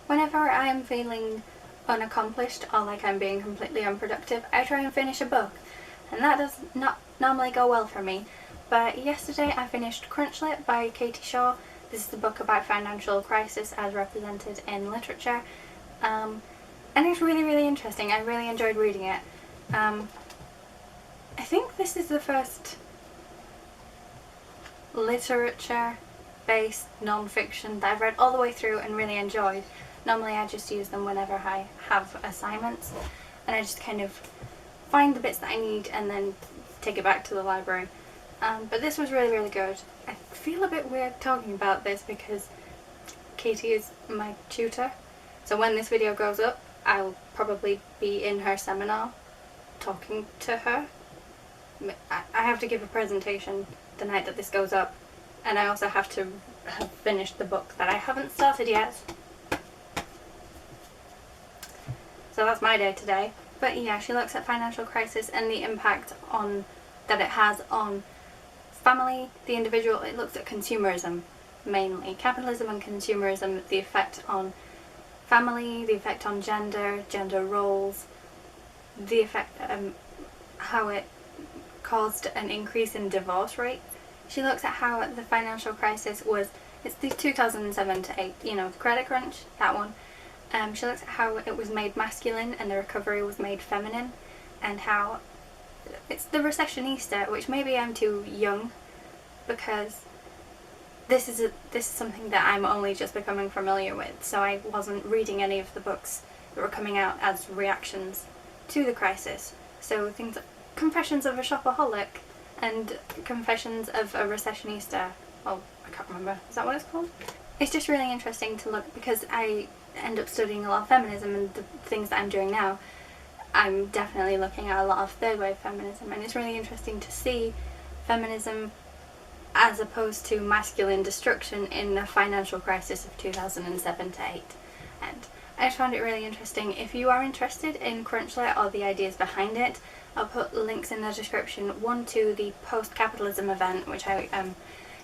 Whenever I am feeling unaccomplished or like I'm being completely unproductive, I try and finish a book, and that does not normally go well for me. But yesterday I finished Crunchlet by Katie Shaw. This is a book about financial crisis as represented in literature, and it's really interesting. I really enjoyed reading it. I think this is the first literature-based non-fiction that I've read all the way through and really enjoyed. Normally I just use them whenever I have assignments, and I just kind of find the bits that I need and then take it back to the library. But this was really good. I feel a bit weird talking about this because Katie is my tutor, so when this video goes up I'll probably be in her seminar talking to her. I have to give a presentation the night that this goes up, and I also have to have finished the book that I haven't started yet. So that's my day today. But yeah, she looks at financial crisis and the impact that it has on family, the individual. It looks at consumerism mainly. Capitalism and consumerism, the effect on family, the effect on gender roles, the effect, how it caused an increase in divorce rate. She looks at how the financial crisis it's the 2007 to 8, the credit crunch, that one. She looks at how it was made masculine and the recovery was made feminine, and how it's the recessionista, which maybe I'm too young because this is something that I'm only just becoming familiar with, so I wasn't reading any of the books that were coming out as reactions to the crisis. So things like Confessions of a Shopaholic and Confessions of a Recessionista. Oh, I can't remember. Is that what it's called? It's just really interesting to look, because I end up studying a lot of feminism, and the things that I'm doing now, I'm definitely looking at a lot of third wave feminism, and it's really interesting to see feminism as opposed to masculine destruction in the financial crisis of 2007 to 8. And I just found it really interesting. If you are interested in Crunchlet or the ideas behind it, I'll put links in the description. One to the Postcapitalism event, which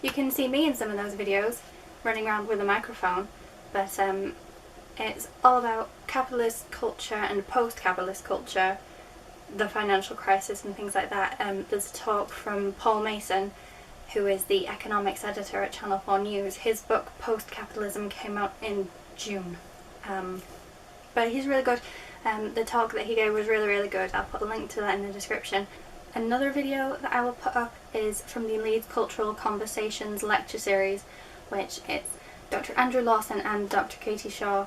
you can see me in some of those videos running around with a microphone, but it's all about capitalist culture and post-capitalist culture, the financial crisis and things like that. There's a talk from Paul Mason, who is the economics editor at Channel 4 News. His book Post-Capitalism came out in June. But he's really good. The talk that he gave was really good. I'll put a link to that in the description. Another video that I will put up is from the Leeds Cultural Conversations lecture series, which is Dr. Andrew Lawson and Dr. Katie Shaw.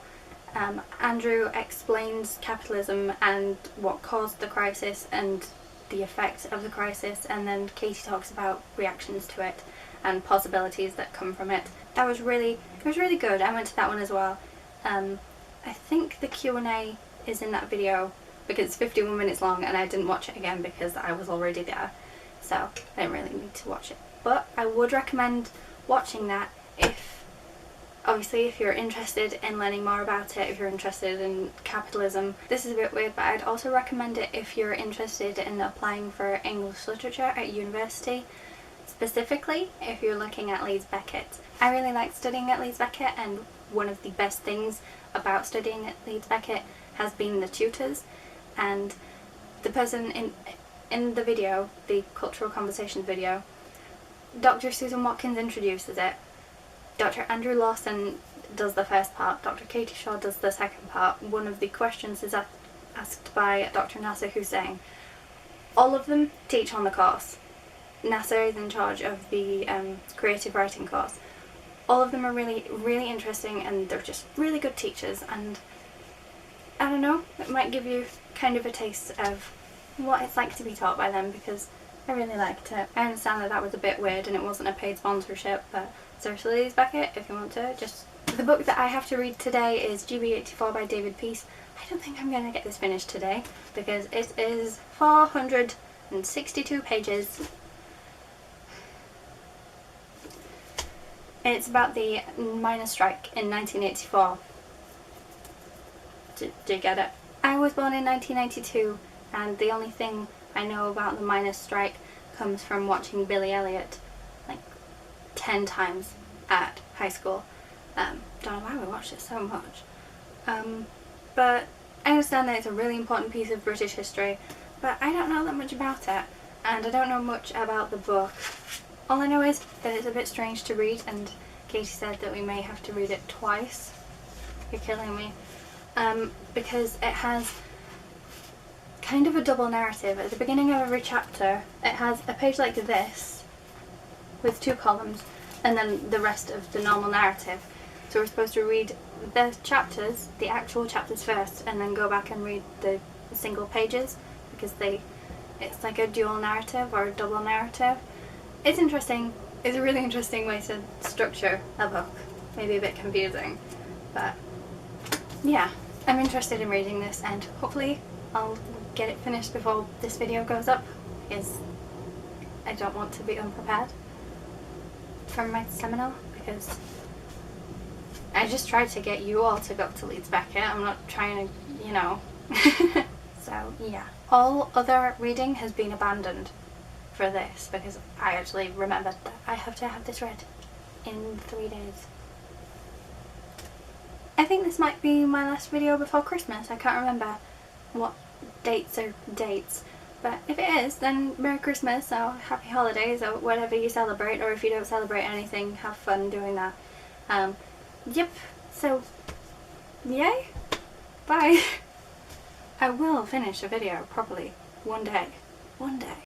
Andrew explains capitalism and what caused the crisis and the effect of the crisis, and then Katie talks about reactions to it and possibilities that come from it. It was really good. I went to that one as well. I think the Q&A is in that video because it's 51 minutes long, and I didn't watch it again because I was already there, so I didn't really need to watch it. But I would recommend watching that if you're interested in learning more about it, if you're interested in capitalism. This is a bit weird, but I'd also recommend it if you're interested in applying for English literature at university, specifically if you're looking at Leeds Beckett. I really like studying at Leeds Beckett, and one of the best things about studying at Leeds Beckett has been the tutors, and the person in the video, the Cultural Conversations video, Dr. Susan Watkins introduces it. Dr. Andrew Lawson does the first part, Dr. Katie Shaw does the second part. One of the questions is asked by Dr. Nasser Hussain. All of them teach on the course. Nasser is in charge of the creative writing course. All of them are really interesting, and they're just really good teachers, and I don't know, it might give you kind of a taste of what it's like to be taught by them, because I really liked it. I understand that was a bit weird and it wasn't a paid sponsorship, but seriously, Leeds Beckett, if you want to, just... The book that I have to read today is GB84 by David Peace. I don't think I'm going to get this finished today because it is 462 pages. It's about the miners' strike in 1984. Do you get it? I was born in 1992, and the only thing I know about the miners' strike comes from watching Billy Elliot like 10 times at high school. Don't know why we watched it so much, But I understand that it's a really important piece of British history, but I don't know that much about it, and I don't know much about the book. All I know is that it's a bit strange to read, and Katie said that we may have to read it twice. You're killing me. Because it has kind of a double narrative. At the beginning of every chapter, it has a page like this, with 2 columns, and then the rest of the normal narrative. So we're supposed to read the chapters, the actual chapters first, and then go back and read the single pages, because it's like a dual narrative or a double narrative. It's interesting. It's a really interesting way to structure a book. Maybe a bit confusing, but yeah, I'm interested in reading this, and hopefully I'll get it finished before this video goes up, because I don't want to be unprepared from my seminar, because I just tried to get you all to go to Leeds Beckett. I'm not trying to, you know. So yeah, all other reading has been abandoned for this, because I actually remembered that I have to have this read in 3 days. I think this might be my last video before Christmas. I can't remember what dates are dates, but if it is, then Merry Christmas or Happy Holidays or whatever you celebrate, or if you don't celebrate anything, have fun doing that. Yep, so yay, bye. I will finish a video properly one day.